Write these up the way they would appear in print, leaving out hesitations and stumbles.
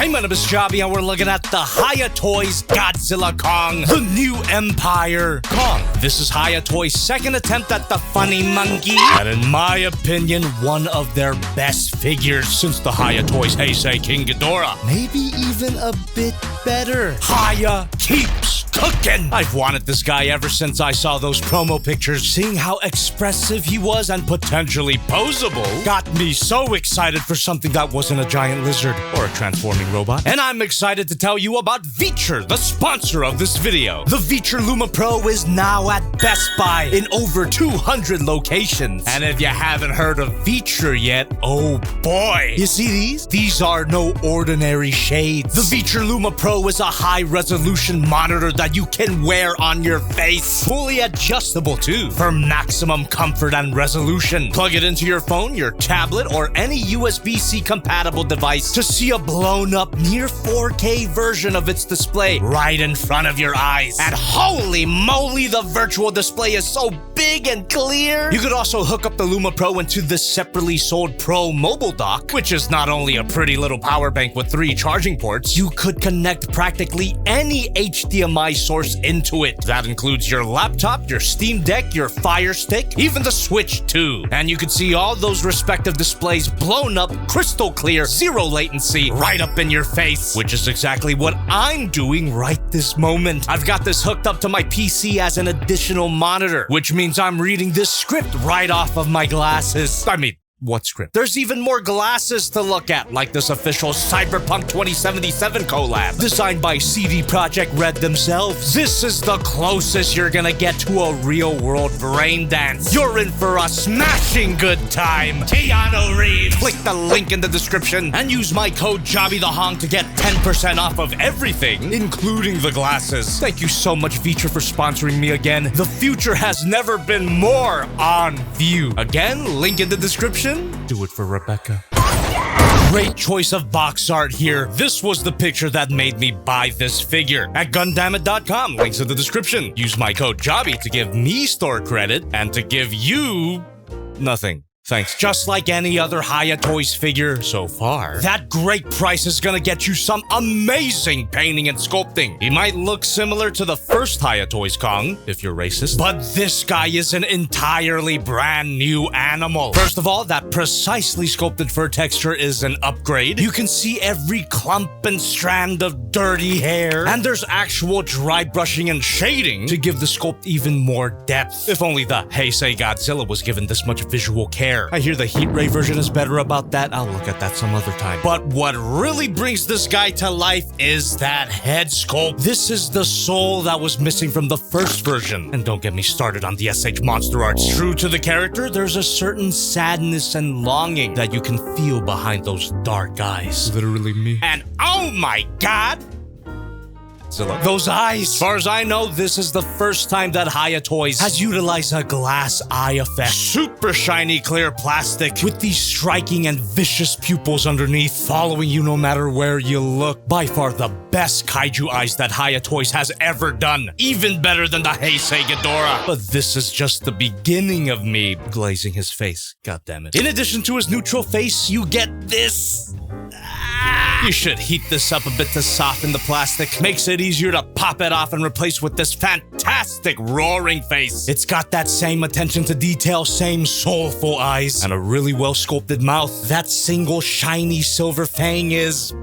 Hey, my name is Jobby, and we're looking at the Hiya Toys Godzilla Kong, the new Empire Kong. This is Hiya Toys' second attempt at the funny monkey, and in my opinion, one of their best figures since the Hiya Toys Heisei King Ghidorah. Maybe even a bit better. Hiya keeps cooking. I've wanted this guy ever since I saw those promo pictures. Seeing how expressive he was and potentially poseable got me so excited for something that wasn't a giant lizard or a transforming robot. And I'm excited to tell you about VITURE, the sponsor of this video. The VITURE Luma Pro is now at Best Buy in over 200 locations. And if you haven't heard of VITURE yet, oh boy. You see these? These are no ordinary shades. The VITURE Luma Pro is a high-resolution monitor that you can wear on your face. Fully adjustable too, for maximum comfort and resolution. Plug it into your phone, your tablet, or any USB-C compatible device to see a blown-up near 4K version of its display right in front of your eyes. And holy moly, the virtual display is so big and clear. You could also hook up the Luma Pro into the separately sold Pro mobile dock, which is not only a pretty little power bank with 3 charging ports, you could connect practically any HDMI source into it. That includes your laptop, your Steam Deck, your Fire Stick, even the Switch too. And you can see all those respective displays blown up, crystal clear, zero latency, right up in your face, which is exactly what I'm doing right this moment. I've got this hooked up to my PC as an additional monitor, which means I'm reading this script right off of my glasses. I mean, what script? There's even more glasses to look at, like this official Cyberpunk 2077 collab, designed by CD Projekt Red themselves. This is the closest you're gonna get to a real-world brain dance. You're in for a smashing good time. Keanu Reeves. Click the link in the description and use my code JobbytheHong to get 10% off of everything, including the glasses. Thank you so much, VITURE, for sponsoring me again. The future has never been more on view. Again, link in the description. Do it for Rebecca. Great choice of box art here. This was the picture that made me buy this figure. At Gundamit.com, links in the description. Use my code JOBBY to give me store credit and to give you nothing. Thanks. Just like any other Hiya Toys figure so far, that great price is gonna get you some amazing painting and sculpting. He might look similar to the first Hiya Toys Kong, if you're racist, but this guy is an entirely brand new animal. First of all, that precisely sculpted fur texture is an upgrade. You can see every clump and strand of dirty hair, and there's actual dry brushing and shading to give the sculpt even more depth. If only the Heisei Godzilla was given this much visual care. I hear the Heat Ray version is better about that. I'll look at that some other time. But what really brings this guy to life is that head sculpt. This is the soul that was missing from the first version. And don't get me started on the SH monster arts. True to the character, there's a certain sadness and longing that you can feel behind those dark eyes. Literally me. And oh my god! Those eyes! As far as I know, this is the first time that Hiya Toys has utilized a glass eye effect. Super shiny clear plastic with these striking and vicious pupils underneath, following you no matter where you look. By far the best kaiju eyes that Hiya Toys has ever done. Even better than the Heisei Ghidorah. But this is just the beginning of me glazing his face. God damn it. In addition to his neutral face, you get this. You should heat this up a bit to soften the plastic. Makes it easier to pop it off and replace with this fantastic roaring face. It's got that same attention to detail, same soulful eyes, and a really well sculpted mouth. That single shiny silver fang is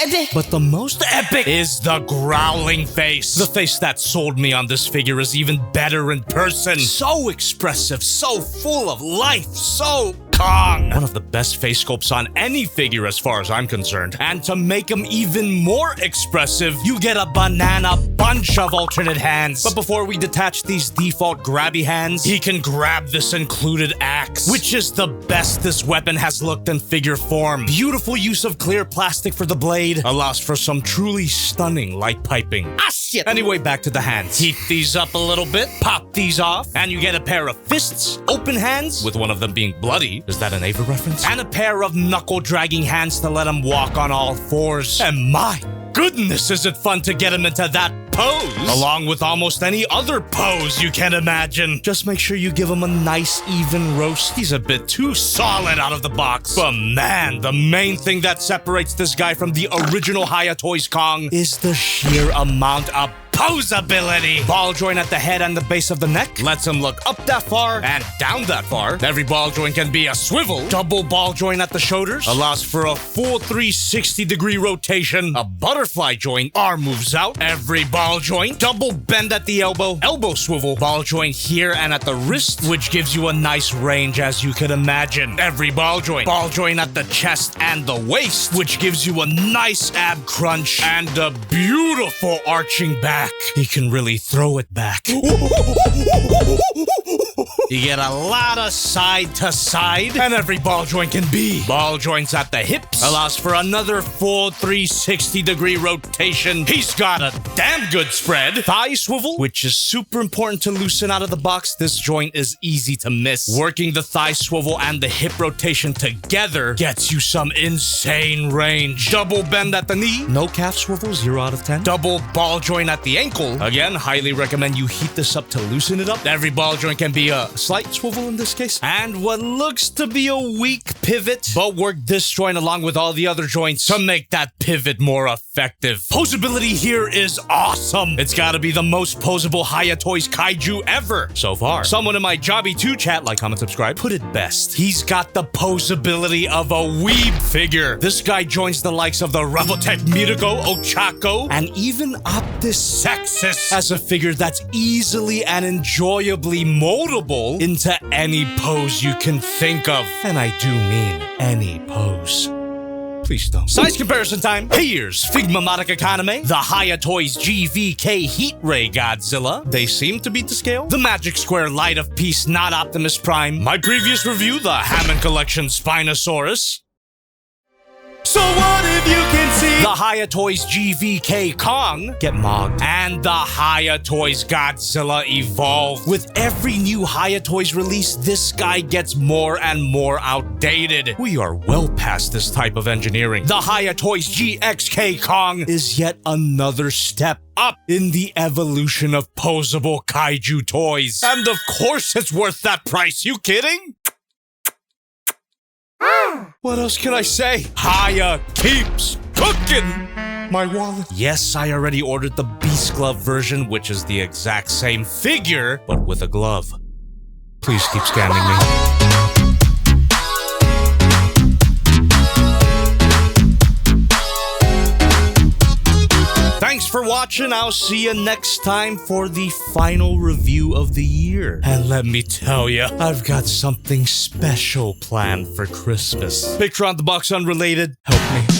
epic. But the most epic is the growling face. The face that sold me on this figure is even better in person. So expressive, so full of life, so Kong. One of the best face sculpts on any figure as far as I'm concerned. And to make him even more expressive, you get a banana bunch of alternate hands. But before we detach these default grabby hands, he can grab this included axe, which is the best this weapon has looked in figure form. Beautiful use of clear plastic for the blade allows for some truly stunning light piping. Ah shit! Anyway, back to the hands. Heat these up a little bit, pop these off, and you get a pair of fists, open hands, with one of them being bloody. Is that an Ava reference? And a pair of knuckle-dragging hands to let him walk on all fours. And my goodness, is it fun to get him into that pose, along with almost any other pose you can imagine. Just make sure you give him a nice even roast. He's a bit too solid out of the box. But man, the main thing that separates this guy from the original Hiya Toys Kong is the sheer amount of posability. Ball joint at the head and the base of the neck lets him look up that far and down that far. Every ball joint can be a swivel. Double ball joint at the shoulders allows for a full 360-degree rotation. A butterfly joint, arm moves out. Every ball joint. Double bend at the elbow. Elbow swivel. Ball joint here and at the wrist, which gives you a nice range as you could imagine. Every ball joint. Ball joint at the chest and the waist, which gives you a nice ab crunch and a beautiful arching back. He can really throw it back. You get a lot of side to side, and every ball joint can be. Ball joints at the hips allows for another full 360-degree rotation. He's got a damn good spread. Thigh swivel, which is super important to loosen out of the box. This joint is easy to miss. Working the thigh swivel and the hip rotation together gets you some insane range. Double bend at the knee. No calf swivel, 0 out of 10. Double ball joint at the ankle. Again, highly recommend you heat this up to loosen it up. Every ball joint can be a slight swivel in this case. And what looks to be a weak pivot, but work this joint along with all the other joints to make that pivot more effective. Posability here is awesome. It's gotta be the most posable Hiya Toys kaiju ever so far. Someone in my Jobby2 chat, like, comment, subscribe, put it best. He's got the posability of a weeb figure. This guy joins the likes of the Robotech Mirago, Ochako, and even Optus Sexus as a figure that's easily and enjoyably moldable into any pose you can think of. And I do mean any pose. Please don't. Size comparison time. Here's Figma Madoc Economy, the Hiya Toys GVK Heat Ray Godzilla. They seem to beat the scale. The Magic Square Light of Peace Not Optimus Prime. My previous review, the Hammond Collection Spinosaurus. So what if you can see the Hiya Toys GVK Kong get mogged and the Hiya Toys Godzilla evolve? With every new Hiya Toys release, this guy gets more and more outdated. We are well past this type of engineering. The Hiya Toys GXK Kong is yet another step up in the evolution of posable kaiju toys. And of course it's worth that price. You kidding? What else can I say? Hiya keeps cooking. My wallet. Yes, I already ordered the Beast Glove version, which is the exact same figure, but with a glove. Please keep scanning me. Thanks for watching. I'll see you next time for the final review of the year. And let me tell you, I've got something special planned for Christmas. Picture on the box unrelated. Help me.